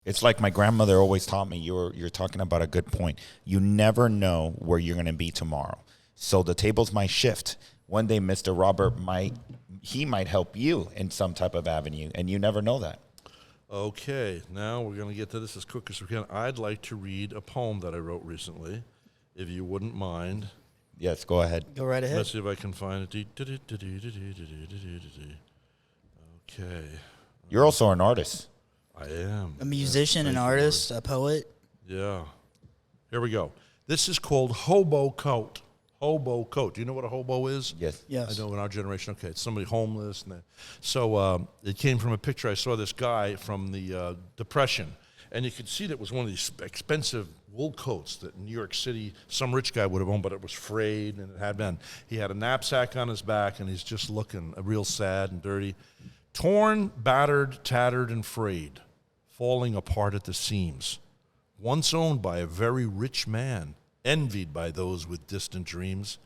It's like my grandmother always taught me. You're talking about a good point. You never know where you're going to be tomorrow. So the tables might shift. One day, Mr. Robert might help you in some type of avenue, and you never know that. Okay, now we're going to get to this as quick as we can. I'd like to read a poem that I wrote recently, if you wouldn't mind. Yes, go ahead. Go right ahead. Let's see if I can find it. Okay. You're also an artist. I am. A musician, an artist, a poet. Yeah. Here we go. This is called Hobo Coat. Hobo coat. Do you know what a hobo is? Yes. Yes. I know in our generation. Okay, it's somebody homeless. So it came from a picture. I saw this guy from the Depression, and you could see that it was one of these expensive wool coats that in New York City some rich guy would have owned, but it was frayed and it had been. He had a knapsack on his back, and he's just looking real sad and dirty. Torn, battered, tattered, and frayed, falling apart at the seams. Once owned by a very rich man, envied by those with distant dreams.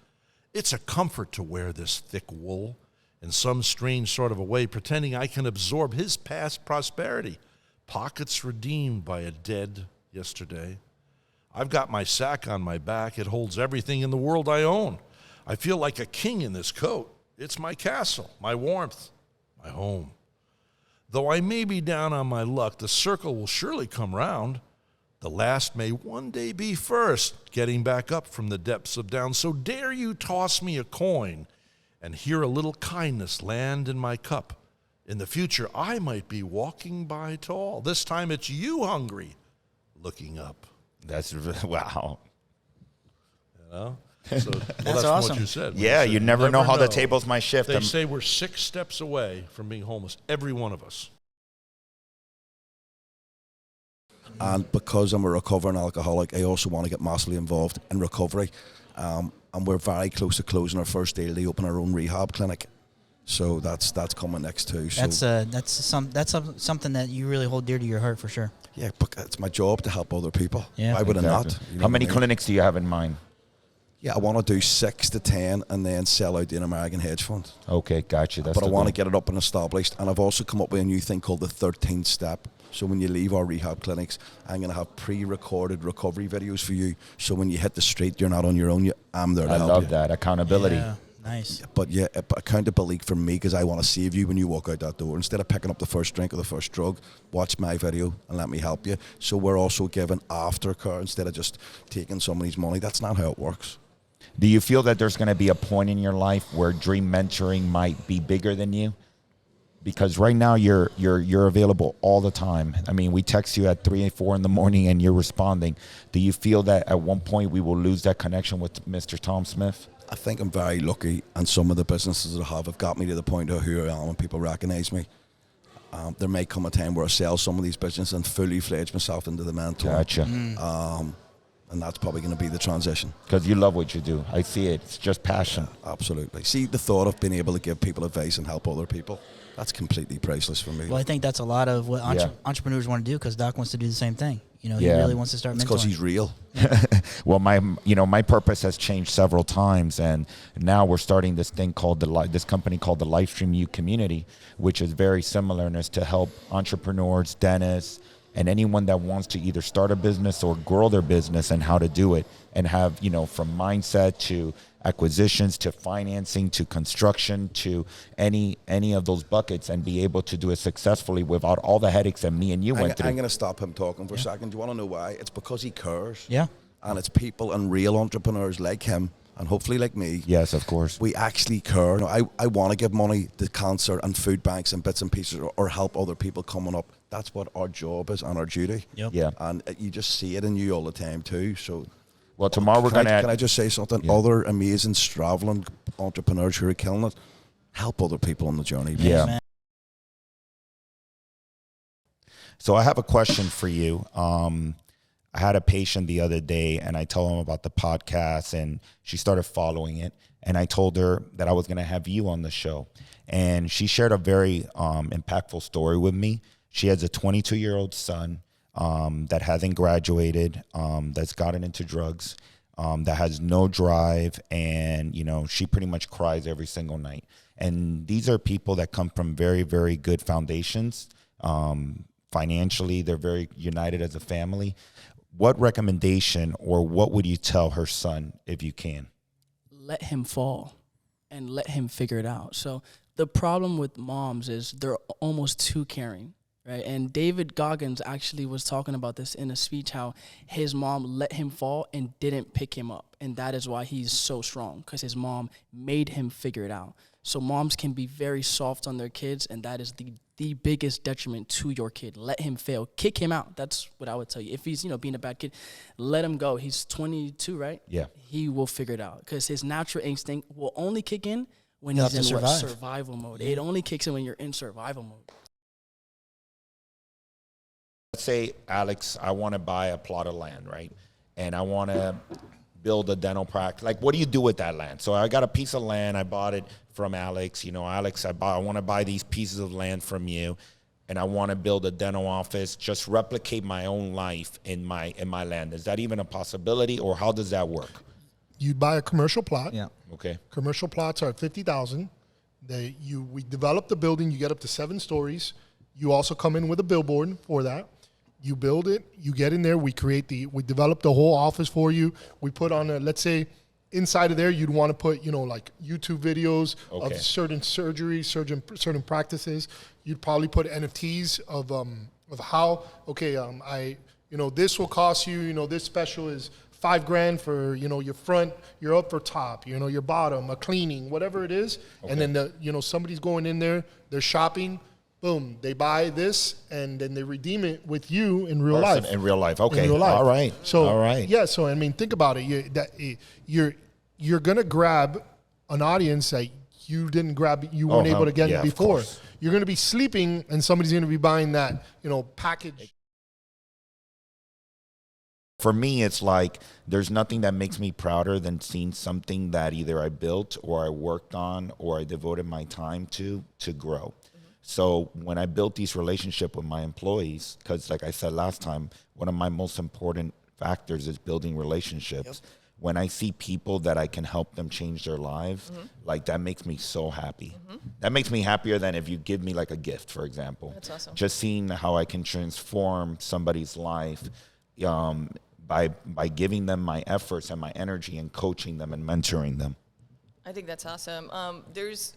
It's a comfort to wear this thick wool in some strange sort of a way, pretending I can absorb his past prosperity, pockets redeemed by a dead yesterday. I've got my sack on my back. It holds everything in the world I own. I feel like a king in this coat. It's my castle, my warmth, my home. Though I may be down on my luck, the circle will surely come round. The last may one day be first, getting back up from the depths of down. So dare you toss me a coin and hear a little kindness land in my cup. In the future, I might be walking by tall. This time it's you hungry, looking up. That's wow. You know? So, That's awesome. What you said. Yeah, you you never know how the tables might shift. They say we're 6 steps away from being homeless, every one of us. And because I'm a recovering alcoholic, I also want to get massively involved in recovery. And we're very close to closing our first deal to open our own rehab clinic. So that's coming next too. So That's something that you really hold dear to your heart for sure. yeah, but it's my job to help other people. Yeah. Why would I not? Exactly. You know How many what I mean? clinics do you have in mind? Yeah, I want to do 6 to 10 and then sell out in American hedge fund. Okay, gotcha. That's But I the want to goal. get it up and established. And I've also come up with a new thing called the 13th step. So when you leave our rehab clinics, I'm going to have pre-recorded recovery videos for you. So when you hit the street, you're not on your own. I'm there to I help love you. that. Accountability. Yeah, nice. But yeah, accountability for me, because I want to save you when you walk out that door. Instead of picking up the first drink or the first drug, watch my video and let me help you. So we're also giving aftercare instead of just taking somebody's money. That's not how it works. Do you feel that there's going to be a point in your life where dream mentoring might be bigger than you? Because right now you're available all the time. I mean, we text you at 3 and 4 in the morning and you're responding. Do you feel that at one point we will lose that connection with Mr. Tom Smith? I think I'm very lucky, and some of the businesses that I have got me to the point of who I am and people recognize me. There may come a time where I sell some of these businesses and fully fledge myself into the mentor. Gotcha. And that's probably going to be the transition. Because you love what you do. I see it. It's just passion. Absolutely. See, the thought of being able to give people advice and help other people, that's completely priceless for me. Well, I think that's a lot of what entrepreneurs want to do, because Doc wants to do the same thing. You know, he Yeah. really wants to start mentoring. It's because he's real. Well, my purpose has changed several times, and now we're starting this thing called this company called the Lifestream community, which is very similar, and is to help entrepreneurs, dentists, and anyone that wants to either start a business or grow their business and how to do it, and have, from mindset to acquisitions to financing to construction to any of those buckets, and be able to do it successfully without all the headaches that me and you went through. I'm going to stop him talking for a second. Do you want to know why? It's because he cares. Yeah. And it's people and real entrepreneurs like him, and hopefully like me. Yes, of course. We actually care. Now, I want to give money to cancer and food banks and bits and pieces, or help other people coming up. That's what our job is and our duty. Yep. Yeah. And you just see it in you all the time too. So, Well, tomorrow we're going to... Can I just say something? Yeah. Other amazing traveling entrepreneurs who are killing it, help other people on the journey. Yeah. Man. So I have a question for you. I had a patient the other day, and I told him about the podcast, and she started following it. And I told her that I was going to have you on the show. And she shared a very impactful story with me. She has a 22-year-old son that hasn't graduated, that's gotten into drugs, that has no drive, and, she pretty much cries every single night. And these are people that come from very, very good foundations, financially. They're very united as a family. What recommendation or what would you tell her son if you can? Let him fall and let him figure it out. So the problem with moms is they're almost too caring, right? And David Goggins actually was talking about this in a speech, how his mom let him fall and didn't pick him up. And that is why he's so strong, because his mom made him figure it out. So moms can be very soft on their kids, and that is the biggest detriment to your kid. Let him fail. Kick him out. That's what I would tell you. If he's, being a bad kid, let him go. He's 22, right? Yeah. He will figure it out, because his natural instinct will only kick in when he's in survival mode. It only kicks in when you're in survival mode. Let's say, Alex, I want to buy a plot of land, right? And I want to build a dental practice. Like, what do you do with that land? So I got a piece of land. I bought it from Alex. Alex, I want to buy these pieces of land from you, and I want to build a dental office, just replicate my own life in my land. Is that even a possibility, or how does that work? You buy a commercial plot. Yeah. Okay. Commercial plots are at $50,000. We develop the building. You get up to 7 stories. You also come in with a billboard for that. You build it. You get in there. We develop the whole office for you. We put on let's say, inside of there, you'd want to put, like YouTube videos of certain surgeries, certain practices. You'd probably put NFTs of how, this will cost you, this special is $5,000 for, your front, your upper top, your bottom, a cleaning, whatever it is. Okay. And then, somebody's going in there, they're shopping, boom, they buy this, and then they redeem it with you in real life. In real life, okay. In real life. All right. So, all right. Yeah, so, think about it. You're going to grab an audience that you didn't grab, you weren't able to get before. You're going to be sleeping, and somebody's going to be buying that, package. For me, it's like there's nothing that makes me prouder than seeing something that either I built or I worked on or I devoted my time to grow. So when I built these relationships with my employees, because like I said last time, one of my most important factors is building relationships. Yep. When I see people that I can help them change their lives, like that makes me so happy. That makes me happier than if you give me like a gift, for example. That's awesome. Just seeing how I can transform somebody's life by giving them my efforts and my energy and coaching them and mentoring them. I think that's awesome. There's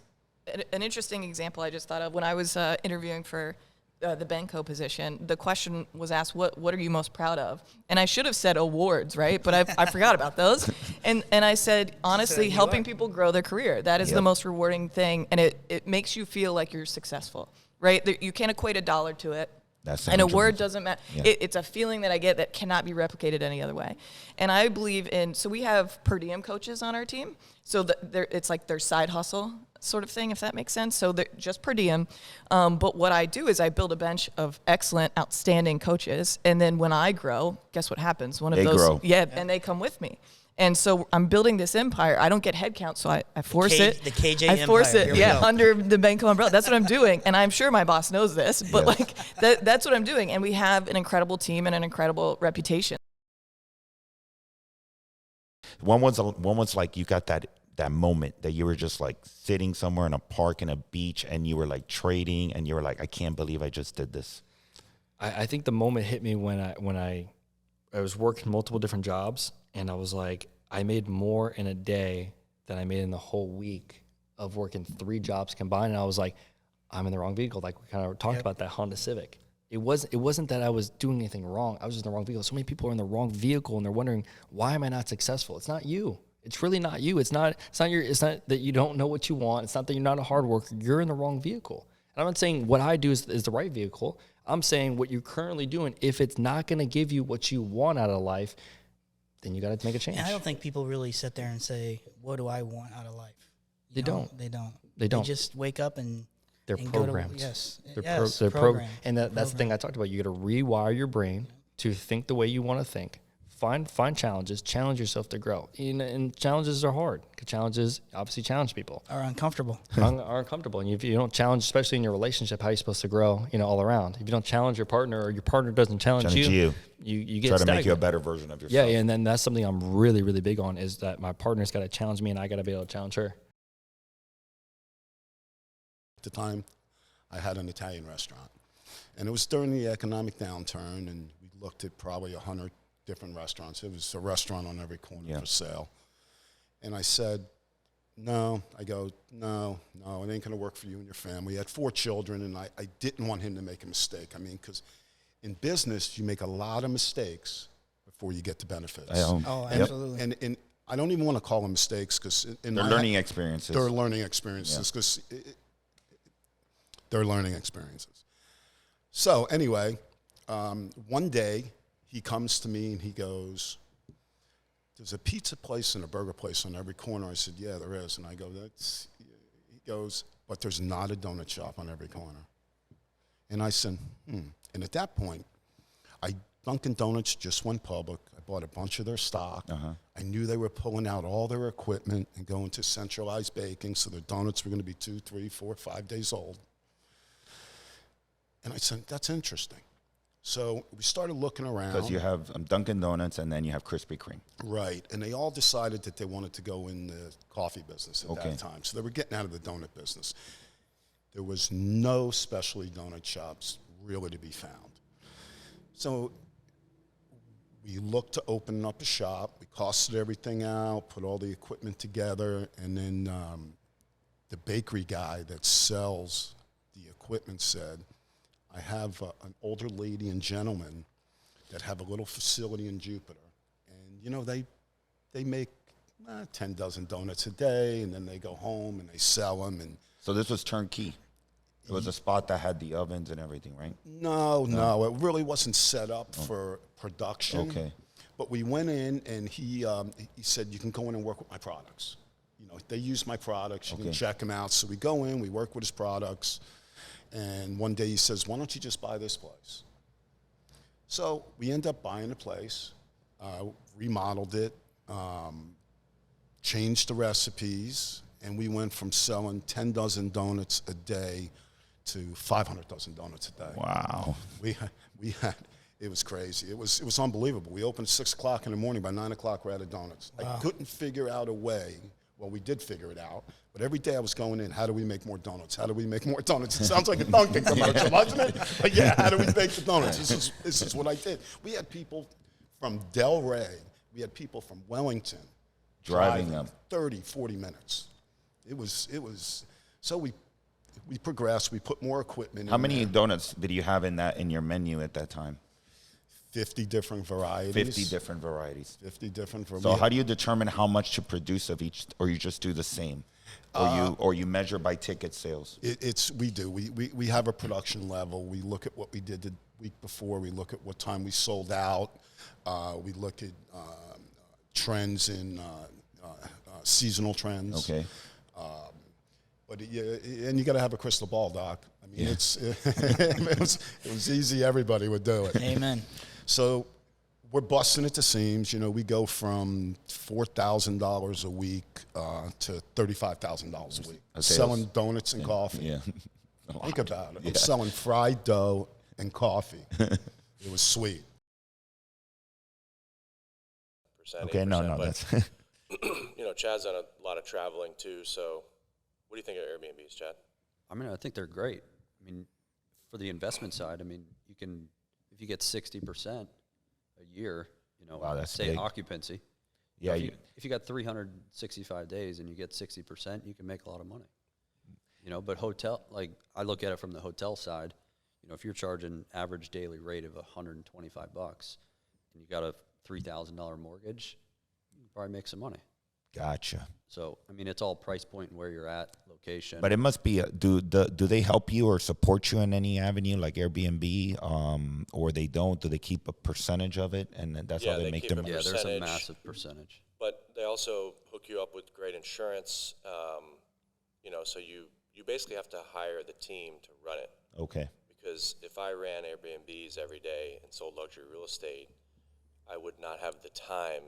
an interesting example I just thought of when I was interviewing for the Benco position. The question was asked, what are you most proud of? And I should have said awards, right? But I forgot about those. And I said, honestly, helping people grow their career. That is the most rewarding thing. And it makes you feel like you're successful, right? You can't equate a dollar to it. And a word doesn't matter. Yeah. It's a feeling that I get that cannot be replicated any other way. And I believe so we have per diem coaches on our team. So it's like their side hustle sort of thing, if that makes sense. So they're just per diem. But what I do is I build a bench of excellent, outstanding coaches. And then when I grow, guess what happens? One of those grow. And they come with me. And so I'm building this empire. I don't get headcount, so I force it. The KJ I force empire. it, under the Benco umbrella. That's what I'm doing. And I'm sure my boss knows this, but that's what I'm doing. And we have an incredible team and an incredible reputation. One was like you got that moment that you were just like sitting somewhere in a park in a beach and you were like trading and you were like, I can't believe I just did this. I think the moment hit me when I was working multiple different jobs. And I was like, I made more in a day than I made in the whole week of working 3 jobs combined. And I was like, I'm in the wrong vehicle. Like we kind of talked about that Honda Civic. It wasn't that I was doing anything wrong. I was just in the wrong vehicle. So many people are in the wrong vehicle and they're wondering, why am I not successful? It's not you. It's really not you. It's not that you don't know what you want. It's not that you're not a hard worker. You're in the wrong vehicle. And I'm not saying what I do is the right vehicle. I'm saying what you're currently doing, if it's not going to give you what you want out of life, then you got to make a change. Yeah, I don't think people really sit there and say, what do I want out of life? They don't. They just wake up and they're programmed. They're programmed. And that's the thing I talked about. You got to rewire your brain to think the way you want to think. Find challenges. Challenge yourself to grow. And challenges are hard. Because challenges obviously challenge people. Are uncomfortable. Are uncomfortable. And if you don't challenge, especially in your relationship, how are you supposed to grow, all around? If you don't challenge your partner or your partner doesn't challenge you get try to stagnant. make you a better version of yourself. Yeah, and then that's something I'm really, really big on is that my partner's got to challenge me and I got to be able to challenge her. At the time, I had an Italian restaurant. And it was during the economic downturn, and we looked at probably 100 different restaurants. It was a restaurant on every corner for sale. And I said, no. I go, no, it ain't going to work for you and your family. We had 4 children, and I didn't want him to make a mistake. I mean, because in business, you make a lot of mistakes before you get the benefits. Oh, absolutely. And I don't even want to call them mistakes because they're learning experiences. They're learning experiences because they're learning experiences. So anyway, one day he comes to me and he goes, there's a pizza place and a burger place on every corner. I said, yeah, there is. And I go, he goes, but there's not a donut shop on every corner. And I said, And at that point, Dunkin' Donuts just went public. I bought a bunch of their stock. I knew they were pulling out all their equipment and going to centralized baking, so their donuts were going to be 2, 3, 4, 5 days old. And I said, that's interesting. So we started looking around. Because you have Dunkin' Donuts and then you have Krispy Kreme. Right. And they all decided that they wanted to go in the coffee business at that time. So they were getting out of the donut business. There was no specialty donut shops really to be found. So we looked to open up a shop. We costed everything out, put all the equipment together, and then the bakery guy that sells the equipment said, I have an older lady and gentleman that have a little facility in Jupiter. And, you know, they make 10 dozen donuts a day, and then they go home and they sell them. And so this was turnkey. It was a spot that had the ovens and everything, right? No, it really wasn't set up for production. Okay. But we went in, and he said, you can go in and work with my products. You know, they use my products. You can check them out. So we go in, we work with his products. And one day he says, why don't you just buy this place? So we end up buying the place, remodeled it, changed the recipes, and we went from selling 10 dozen donuts a day to 500 dozen donuts a day. Wow. We had it was crazy. It was unbelievable. We opened at 6 o'clock in the morning. By 9 o'clock, we're out of donuts. Wow. I couldn't figure out a way. Well, we did figure it out. But every day I was going in, how do we make more donuts? How do we make more donuts? It sounds like a Dunkin' commercial, doesn't it? But yeah, how do we make the donuts? This is what I did. We had people from Del Rey. We had people from Wellington driving up 30, 40 minutes. It was so we progressed. We put more equipment in. How many donuts did you have in your menu at that time? 50 different varieties. 50 different varieties. 50 different varieties. So how do you determine how much to produce of each, or you just do the same? Or you measure by ticket sales? We have a production level. We look at what we did the week before. We look at what time we sold out. We look at trends in seasonal trends. Okay. But and you got to have a crystal ball, Doc. I mean, it was easy. Everybody would do it. Amen. So we're busting at the seams. You know, we go from $4,000 a week to $35,000 a week, selling donuts and coffee. Yeah. Think about it. I'm selling fried dough and coffee. It was sweet. Okay, no, that's. You know, Chad's done a lot of traveling too. So, what do you think of Airbnbs, Chad? I mean, I think they're great. I mean, for the investment side, I mean, you can, if you get 60% a year, you know, wow, that's say big. Occupancy. Yeah. If you got 365 days and you get 60%, you can make a lot of money. You know, but hotel, like I look at it from the hotel side, you know, if you're charging average daily rate of $125 and you got a $3,000 mortgage, you can probably make some money. Gotcha. So, I mean, it's all price point and where you're at, location. But it must be, do they help you or support you in any avenue like Airbnb, or they don't? Do they keep a percentage of it, and that's how they make their money? Yeah, there's a massive percentage. But they also hook you up with great insurance, you know, so you basically have to hire the team to run it. Okay. Because if I ran Airbnbs every day and sold luxury real estate, I would not have the time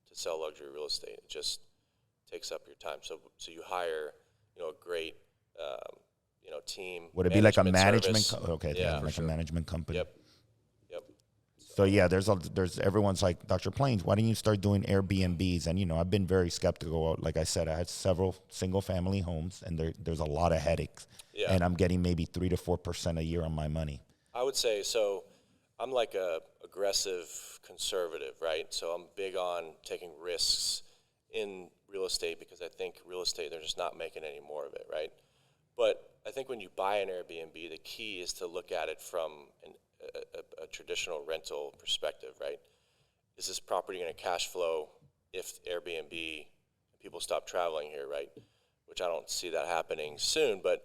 to sell luxury real estate. It just takes up your time. So you hire, you know, a great, you know, team. Would it be like a management? Yeah, like a management company. Yep. So yeah, there's everyone's like, Dr. Plains, why don't you start doing Airbnbs? And you know, I've been very skeptical. Like I said, I had several single family homes, and there's a lot of headaches. Yeah. And I'm getting maybe 3 to 4% a year on my money. would say, so I'm like a aggressive conservative, right? So I'm big on taking risks in real estate because I think real estate, they're just not making any more of it, right? But I think when you buy an Airbnb, the key is to look at it from a traditional rental perspective, right? Is this property going to cash flow if Airbnb, people stop traveling here, right? Which I don't see that happening soon, but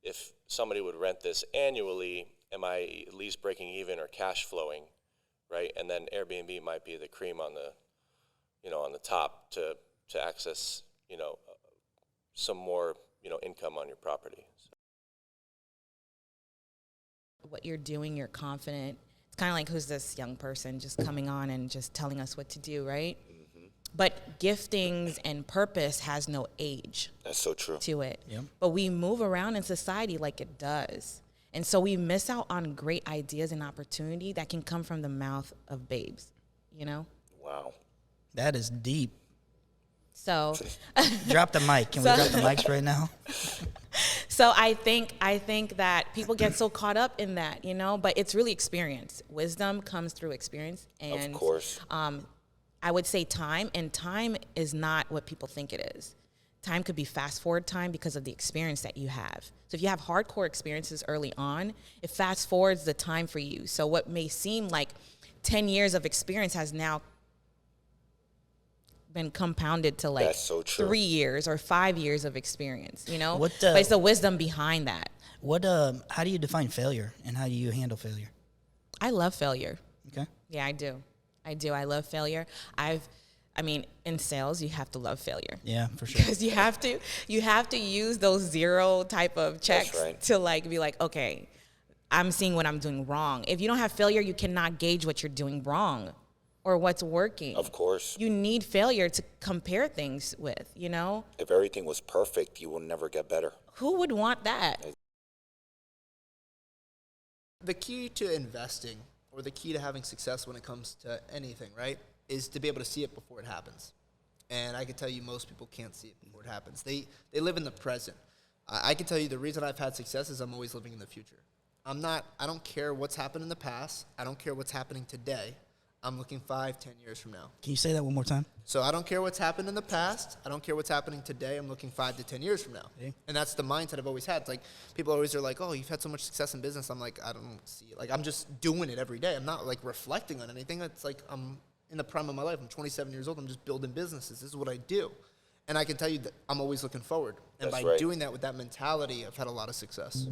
if somebody would rent this annually, am I at least breaking even or cash flowing, right? And then Airbnb might be the cream on the, on the top to access, some more, income on your property. So. What you're doing, you're confident. It's kind of like, who's this young person just coming on and just telling us what to do, right? But giftings and purpose has no age. That's so true. To it. Yep. But we move around in society like it does. And so we miss out on great ideas and opportunity that can come from the mouth of babes, Wow. That is deep. So drop the mic. Can we drop the mics right now? So I think that people get so caught up in that, but it's really experience. Wisdom comes through experience. And of course. I would say time, and time is not what people think it is. Time could be fast forward time because of the experience that you have. So if you have hardcore experiences early on, it fast forwards the time for you. So what may seem like 10 years of experience has now been compounded to like That's so true. 3 years or 5 years of experience, What, but it's the wisdom behind that. How do you define failure, and how do you handle failure? I love failure. Okay. Yeah, I do. I love failure. In sales, you have to love failure. Yeah, for sure. Because you have to use those zero type of checks right. to like be like, okay, I'm seeing what I'm doing wrong. If you don't have failure, you cannot gauge what you're doing wrong or what's working. Of course. You need failure to compare things with, If everything was perfect, you will never get better. Who would want that? The key to investing, or the key to having success when it comes to anything, right, is to be able to see it before it happens. And I can tell you most people can't see it before it happens. They live in the present. I can tell you the reason I've had success is I'm always living in the future. I don't care what's happened in the past. I don't care what's happening today. I'm looking 5, 10 years from now. Can you say that one more time? So I don't care what's happened in the past. I don't care what's happening today. I'm looking 5 to 10 years from now. Okay. And that's the mindset I've always had. It's like people always are like, oh, you've had so much success in business. I'm like, I don't see it. Like, I'm just doing it every day. I'm not like reflecting on anything. It's like I'm in the prime of my life. I'm 27 years old. I'm just building businesses. This is what I do. And I can tell you that I'm always looking forward. And That's by right. doing that with that mentality, I've had a lot of success.